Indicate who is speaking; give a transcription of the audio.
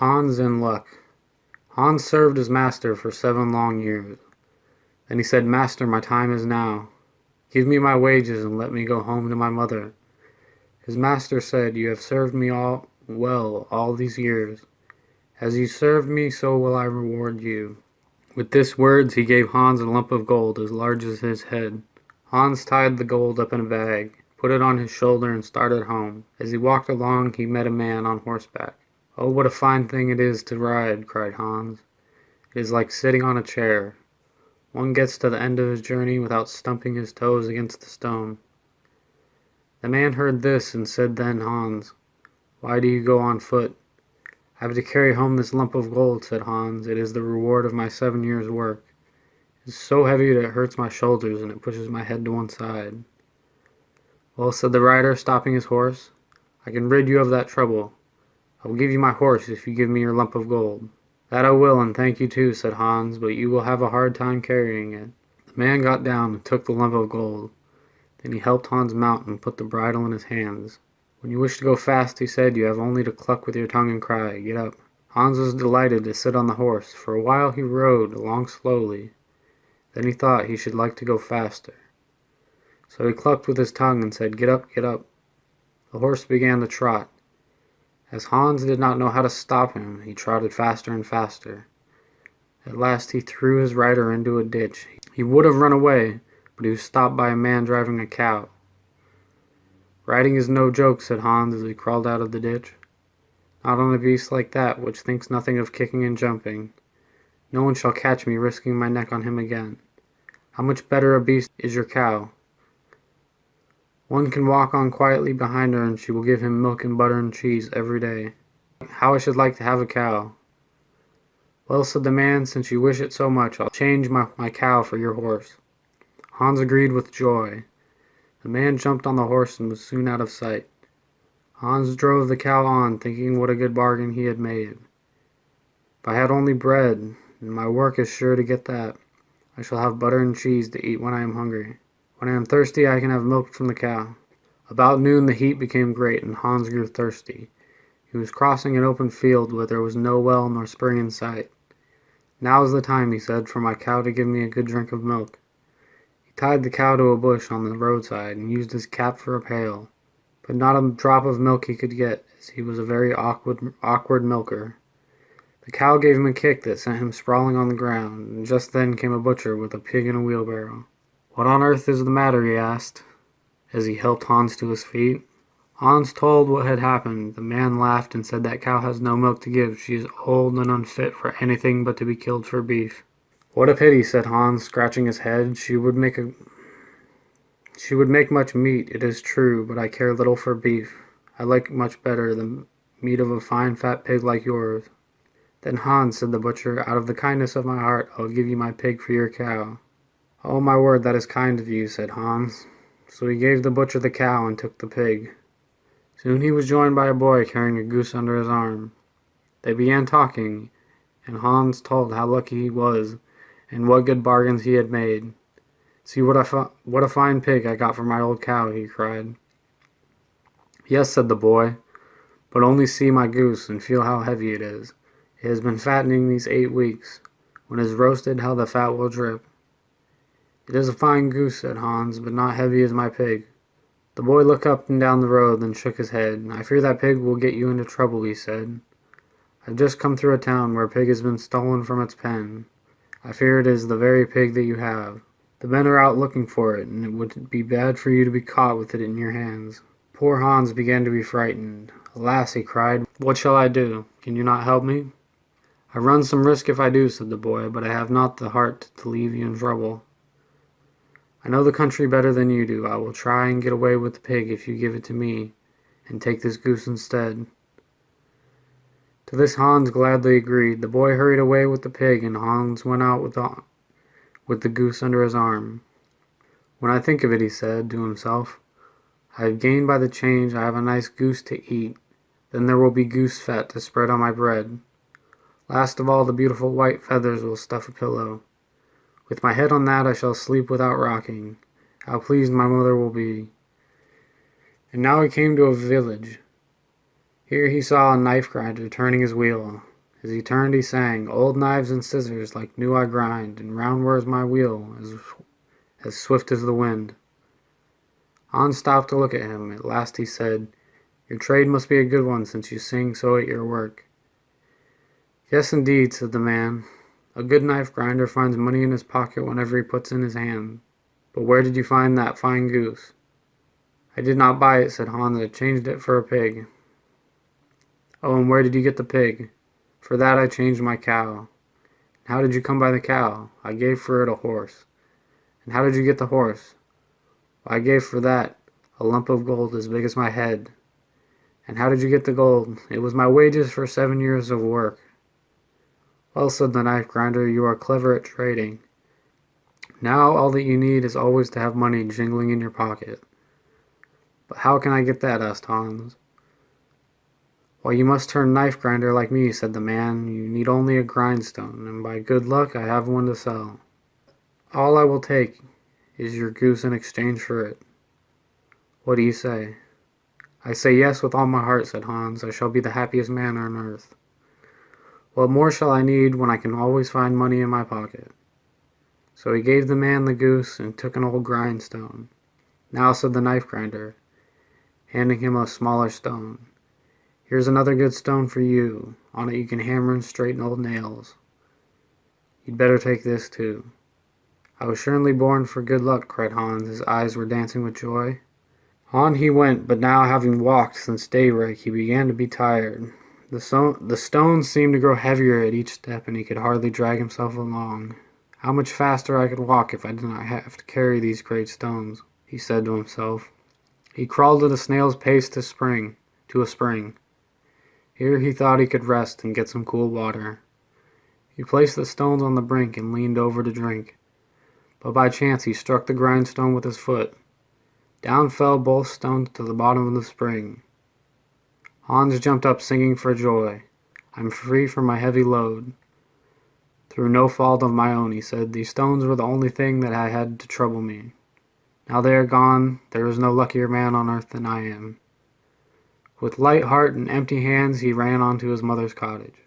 Speaker 1: Hans in luck. Hans served his master for 7 long years. Then he said, "Master, my time is now. Give me my wages and let me go home to my mother." His master said, "You have served me all these years. As you served me, so will I reward you." With these words he gave Hans a lump of gold as large as his head. Hans tied the gold up in a bag, put it on his shoulder, and started home. As he walked along, he met a man on horseback. "Oh, what a fine thing it is to ride," cried Hans. "It is like sitting on a chair. One gets to the end of his journey without stumping his toes against a stone." The man heard this and said, "Then, Hans, why do you go on foot?" "I have to carry home this lump of gold," said Hans. "It is the reward of my 7 years' work. It is so heavy that it hurts my shoulders and it pushes my head to one side." "Well," said the rider, stopping his horse, "I can rid you of that trouble. I will give you my horse if you give me your lump of gold." "That I will, and thank you too," said Hans, "but you will have a hard time carrying it." The man got down and took the lump of gold. Then he helped Hans mount and put the bridle in his hands. "When you wish to go fast," he said, "you have only to cluck with your tongue and cry, 'Get up.'" Hans was delighted to sit on the horse. For a while he rode along slowly. Then he thought he should like to go faster. So he clucked with his tongue and said, "Get up, get up." The horse began to trot. As Hans did not know how to stop him, he trotted faster and faster. At last he threw his rider into a ditch. He would have run away, but he was stopped by a man driving a cow. "Riding is no joke," said Hans as he crawled out of the ditch. "Not on a beast like that, which thinks nothing of kicking and jumping. No one shall catch me risking my neck on him again. How much better a beast is your cow? One can walk on quietly behind her, and she will give him milk and butter and cheese every day. How I should like to have a cow." "Well," said the man, "since you wish it so much, I'll change my cow for your horse." Hans agreed with joy. The man jumped on the horse and was soon out of sight. Hans drove the cow on, thinking what a good bargain he had made. "If I had only bread, and my work is sure to get that, I shall have butter and cheese to eat when I am hungry. When I am thirsty, I can have milk from the cow." About noon the heat became great, and Hans grew thirsty. He was crossing an open field where there was no well nor spring in sight. "Now is the time," he said, "for my cow to give me a good drink of milk." He tied the cow to a bush on the roadside and used his cap for a pail, but not a drop of milk he could get, as he was a very awkward milker. The cow gave him a kick that sent him sprawling on the ground, and just then came a butcher with a pig in a wheelbarrow. "What on earth is the matter?" he asked, as he helped Hans to his feet. Hans told what had happened. The man laughed and said, "That cow has no milk to give. She is old and unfit for anything but to be killed for beef." "What a pity," said Hans, scratching his head. She would make much meat, it is true, but I care little for beef. I like much better the meat of a fine fat pig like yours." "Then, Hans," said the butcher, "out of the kindness of my heart, I will give you my pig for your cow." "Oh, my word, that is kind of you," said Hans. So he gave the butcher the cow and took the pig. Soon he was joined by a boy carrying a goose under his arm. They began talking, and Hans told how lucky he was and what good bargains he had made. "See what a fine pig I got for my old cow," he cried. "Yes," said the boy, "but only see my goose and feel how heavy it is. It has been fattening these 8 weeks. When it is roasted, how the fat will drip." "It is a fine goose," said Hans, "but not heavy as my pig." The boy looked up and down the road, then shook his head. "I fear that pig will get you into trouble," he said. "I've just come through a town where a pig has been stolen from its pen. I fear it is the very pig that you have. The men are out looking for it, and it would be bad for you to be caught with it in your hands." Poor Hans began to be frightened. "Alas," he cried, "what shall I do? Can you not help me?" "I run some risk if I do," said the boy, "but I have not the heart to leave you in trouble. I know the country better than you do. I will try and get away with the pig if you give it to me, and take this goose instead." To this Hans gladly agreed. The boy hurried away with the pig, and Hans went out with the goose under his arm. "When I think of it," he said to himself, "I have gained by the change. I have a nice goose to eat. Then there will be goose fat to spread on my bread. Last of all, the beautiful white feathers will stuff a pillow. With my head on that, I shall sleep without rocking. How pleased my mother will be." And now he came to a village. Here he saw a knife grinder turning his wheel. As he turned he sang, "Old knives and scissors like new I grind, and round whirs my wheel as swift as the wind." Hans stopped to look at him. At last he said, "Your trade must be a good one since you sing so at your work." "Yes, indeed," said the man. "A good knife grinder finds money in his pocket whenever he puts in his hand. But where did you find that fine goose?" "I did not buy it," said Hans. "I changed it for a pig." "Oh, and where did you get the pig?" "For that I changed my cow." "And how did you come by the cow?" "I gave for it a horse." "And how did you get the horse?" "I gave for that a lump of gold as big as my head." "And how did you get the gold?" "It was my wages for 7 years of work." "Well," said the knife grinder, "you are clever at trading. Now all that you need is always to have money jingling in your pocket." "But how can I get that?" asked Hans. "Why, you must turn knife grinder like me," said the man. "You need only a grindstone, and by good luck I have one to sell. All I will take is your goose in exchange for it. What do you say?" "I say yes with all my heart," said Hans. "I shall be the happiest man on earth. What more shall I need when I can always find money in my pocket?" So he gave the man the goose and took an old grindstone. "Now," said the knife grinder, handing him a smaller stone, "here's another good stone for you. On it you can hammer and straighten old nails. You'd better take this too." "I was surely born for good luck," cried Hans. His eyes were dancing with joy. On he went, but now, having walked since daybreak, he began to be tired. The stones seemed to grow heavier at each step, and he could hardly drag himself along. "How much faster I could walk if I did not have to carry these great stones," he said to himself. He crawled at a snail's pace to a spring. Here he thought he could rest and get some cool water. He placed the stones on the brink and leaned over to drink. But by chance he struck the grindstone with his foot. Down fell both stones to the bottom of the spring. Hans jumped up singing for joy. "I'm free from my heavy load. Through no fault of my own," he said. "These stones were the only thing that I had to trouble me. Now they are gone, there is no luckier man on earth than I am." With light heart and empty hands he ran on to his mother's cottage.